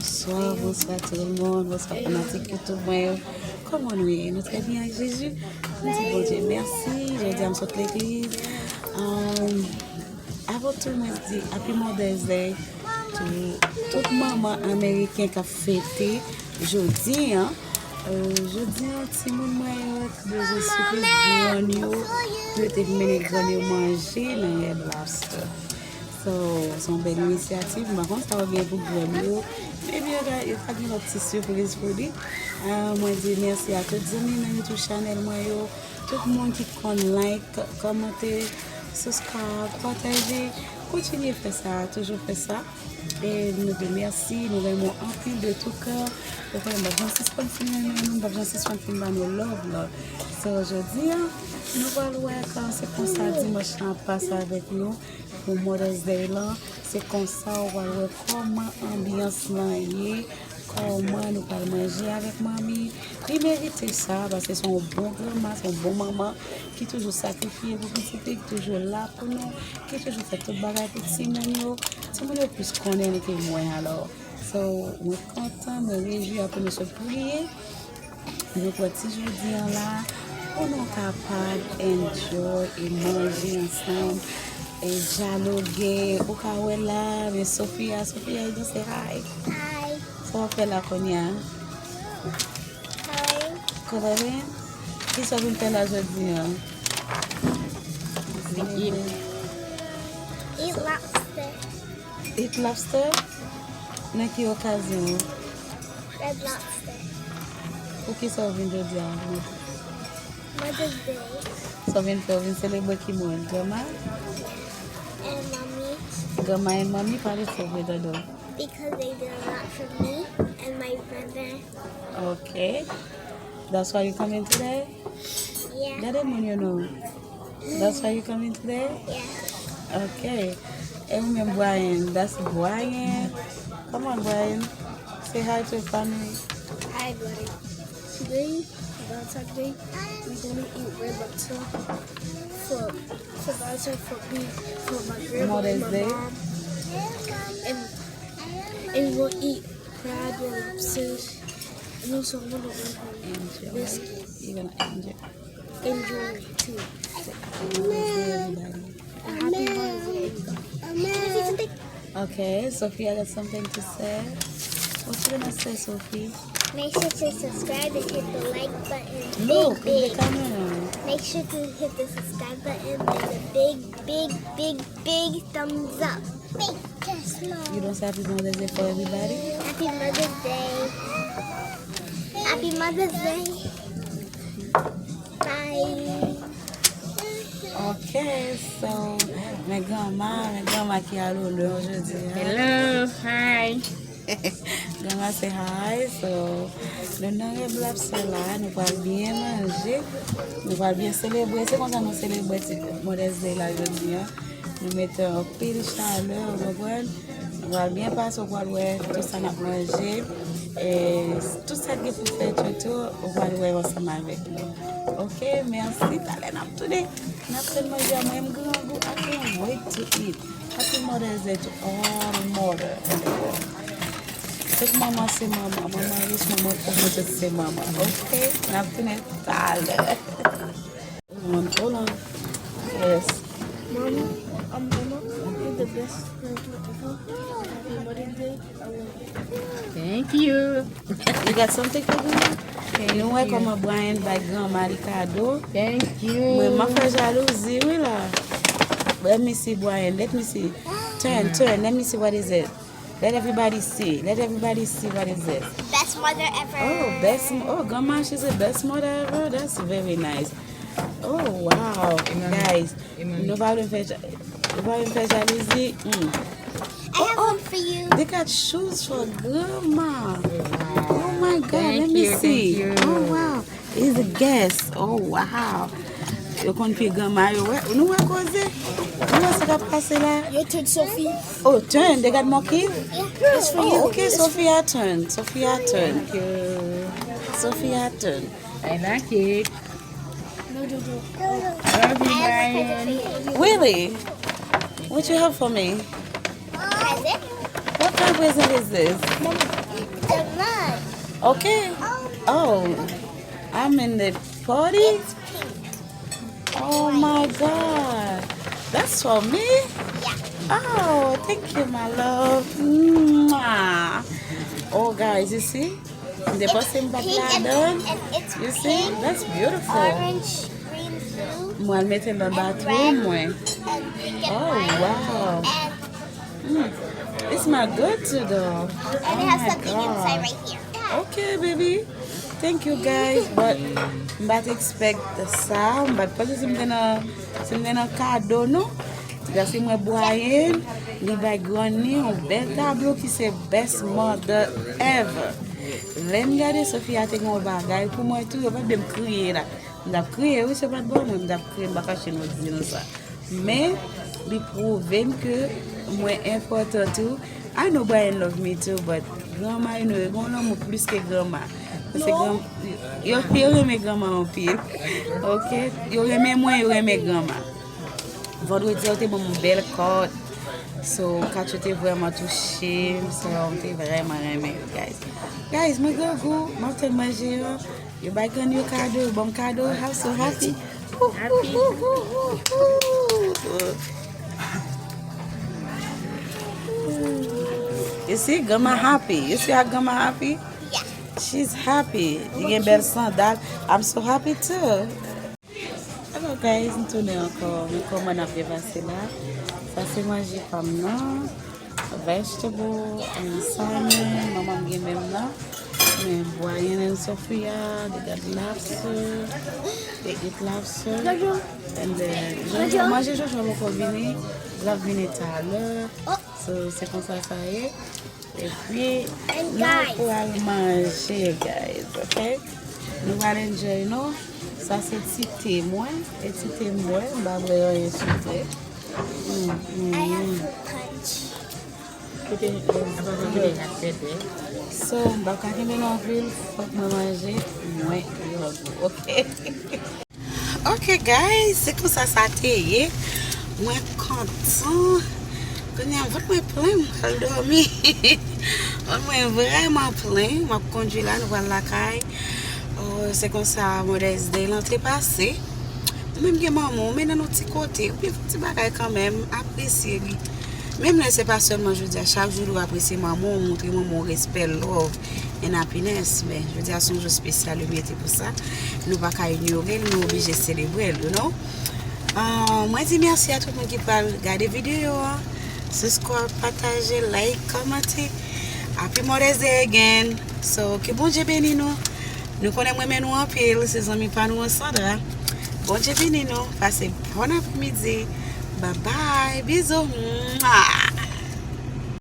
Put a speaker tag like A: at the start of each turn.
A: Bonsoir, bonsoir tout le monde, bonsoir fanatique YouTube. Moi, comment nous est? Nous très bien avec Jésus. Nous disons bon Dieu merci. Je dis à toute l'église. Avant tout, moi je dis Happy Mother's Day toute maman américaine qui a fêté jeudi. Jeudi, si mon moyen de surprise de yo, peut-être mener grand yo manger dans les lobster. So, c'est une belle initiative. Par contre, ça va bien pour vous. Mais bien, il y a une petite surprise pour lui. Moi, je dis merci à tous les amis dans YouTube channel. Tout le monde qui like, commenter, subscribe, partager. Continuez à faire ça, toujours faire ça. Et nous vous remercions, nous aimons en pile de tout cœur. Nous avons 6 points de love. So, aujourd'hui, nous allons voir quand c'est comme ça, dimanche, on passe avec nous. Pour Mother's Day là, c'est comme ça on va voir comment l'ambiance là est, comment nous allons manger avec mamie. Il mérite ça parce que c'est un bon grand-mère, c'est un bon maman qui toujours sacrifié pour petit, qui toujours là pour nous, qui toujours fait tout bagage pour petit monde. Si on plus connaître que moi alors. So, on est content, on est réjouis après nous se prier. Nous pouvons toujours dire là, on est capable d'enjoy et manger ensemble. Et dialoguer au cas là avec Sophia il dit c'est hi.
B: Hi.
A: Ça va faire la conia.
B: Hi.
A: Comment bien? Qui ça vient faire là aujourd'hui?
B: Eat lobster.
A: Eat lobster? Dans quelle occasion?
B: Red lobster.
A: Pour qui ça vient aujourd'hui?
B: Mother's Day.
A: Ça vient faire célébrer qui moi? Grandma?
B: And mommy.
A: Grandma and mommy parlez célébrer dedans.
B: Because they did a lot for me and my brother.
A: Okay. That's why you coming today?
B: Yeah.
A: That ain't you know. That's why you coming today?
B: Yeah.
A: Okay. And me Brian. That's Brian. Come on, Brian. Say hi to your family.
B: Hi, buddy. Today, Saturday, we're gonna eat red lobster for my grandma and my mom. And we'll eat crab and lobsters. And also I'm gonna eat
A: Enjoy.
B: biscuit.
A: You're gonna enjoy.
B: Enjoy too.
A: Everybody.
B: Happy Mother's Day.
A: Okay, Sophie, I got something to say. What you gonna say, Sophie?
B: Make sure to subscribe and hit the like button.
A: Look, in
B: big,
A: the camera.
B: Make sure to hit the subscribe button and a big thumbs up. Big kiss, Mom.
A: You don't say Happy Mother's Day for everybody?
B: Happy Mother's Day. Happy Mother's Day. Bye.
A: Okay, so my grandma qui a l'honneur aujourd'hui.
C: Hello, hi.
A: Grandma say hi, so le nom est lobster là, nous allons bien manger, nous allons bien célébrer. C'est comme ça nous célébrons Mother's Day là aujourd'hui. Nous mettons un pile de chaleur, nous allons bien passer au bois tout ça nous manger. Et tout ça que vous faites tout, on va le voir ensemble avec nous. Ok, merci. Allez, nous today. Nous manger à même grand goût. I can't wait to eat. Happy Mother's Day to all mother in the world. Toute maman c'est maman, maman riche, maman pauvre c'est maman. Ok, nous finissons tard. Hold on. Yes.
B: Mama, you're the best grandma ever. Happy Mother's Day. I love you.
C: Thank you.
A: You got something to do? You know comment Brian by grandma Ricardo?
C: Thank you.
A: Mais ma fait jalousie, oui là. Let me see, Brian. Let me see. Turn. Let me see what is it. Let everybody see. Let everybody see what is it.
B: Best mother ever.
A: Oh, best. Oh, grandma, she's the best mother ever. That's very nice. Oh, wow, guys. Nobody fait jalousie.
B: I have one for you.
A: They got shoes for grandma. Oh my God,
C: Thank
A: let me
C: you,
A: see.
C: thank you.
A: Oh wow, he's a guest. Oh wow. You can't pick grandma. You know what goes there? You want to pass it là?
B: Your turn, Sophie.
A: Oh, turn. They got more kids?
B: Yeah, it's for you.
A: Oh, okay, Sophia turn. Sophia turn.
C: Thank you.
A: Sophia turn.
C: I like it.
B: No.
C: Love you,
B: I have a
C: Brian.
B: present for you.
A: Really? What you have for me?
B: Present?
A: What kind of present is this?
B: the mug.
A: Okay. Oh, I'm in the party.
B: It's pink.
A: Oh my God. That's for me?
B: Yeah.
A: Oh, thank you, my love. Mwah. Oh, guys, you see? The person back
B: Pink and
A: done.
B: it's
A: You see?
B: pink,
A: That's beautiful.
B: orange, green, blue,
A: Moi, le mettre dans le
B: red.
A: bathroom, ouais.
B: and pink and
A: Oh,
B: white.
A: wow.
B: And
A: It smells good too, though.
B: and it
A: Oh
B: has
A: my
B: something
A: God.
B: inside right here.
A: Okay, baby. Thank you, guys. But I'm not expect the sound. But parce que c'est un cadeau, non? Parce que moi, boyen, il va gagner un bel tableau qui c'est best mother ever. L'aime garder Sophie a un bagage pour moi tout, il va de me crier là. Je crier, oui, c'est pas bon, moi, je crier, je vais cacher nos dire ça. Mais, il prouve que moi important tout. I know Brian love me too, but grandma, you know, bon l'amour plus que grandma. Parce que yo aime grandma en pile. Ok? Yo aime moi, yo aime grandma. Vendredi, on était bon mon bel code. So, quand tu étais vraiment touché, so, on était vraiment aimé, guys. Guys, my girl go, moi manger. You buy a new cadeau, bon cadeau, I'm so happy.
C: Happy.
A: You see, grandma happy. You see how grandma happy?
B: Yeah.
A: She's happy. You get better son that. I'm so happy too. Hello guys, nous tournons encore. Mais comme on a fait passer là, ça c'est manger comme non, vegetable, and salmon, maman me même là. Mais Brian and Sophia, they got lobster. They eat lobster. And then, Jojo, manger Jojo va encore venir. Il va venir tout à l'heure. So, c'est comme ça ça y est. Et puis,
B: And
A: nous
B: guys.
A: pour aller manger, guys, ok? Nous allons enjoy, non? Ça c'est petit témoin. Et petit témoin, bah, vous allez insulter.
B: I have fruit punch.
A: So, bah, quand il est en ville, faut que nous manger moins de ok? Ok, guys, c'est comme ça ça t'est. Moi, content. Quand il y a vraiment plein, je vais dormir. On est vraiment plein. Je conduis là, nous voilà la caille. C'est comme ça, Modeste Day, l'entrée passée. Même que maman, mais dans notre petit côté, puis petit bagage quand même, apprécier lui. Même là, c'est pas seulement, je veux dire, chaque jour, nous apprécier maman, montrer mon respect, love and happiness. Mais je veux dire, c'est un jour spécial, le métier pour ça. Nous pas qu'à ignorer, nous obligés de célébrer, you know? Moi, je dis merci à tout le monde qui parle, regarder vidéo, subscribe, partager, like, commenter. Happy Mother's Day again. So, que bon Dieu bénisse nous. Nous connaissons même nous en pile, ces amis pas nous ensemble. Bon Dieu bénisse nous. Passez bon après-midi. Bye bye. Bisous. Mouah.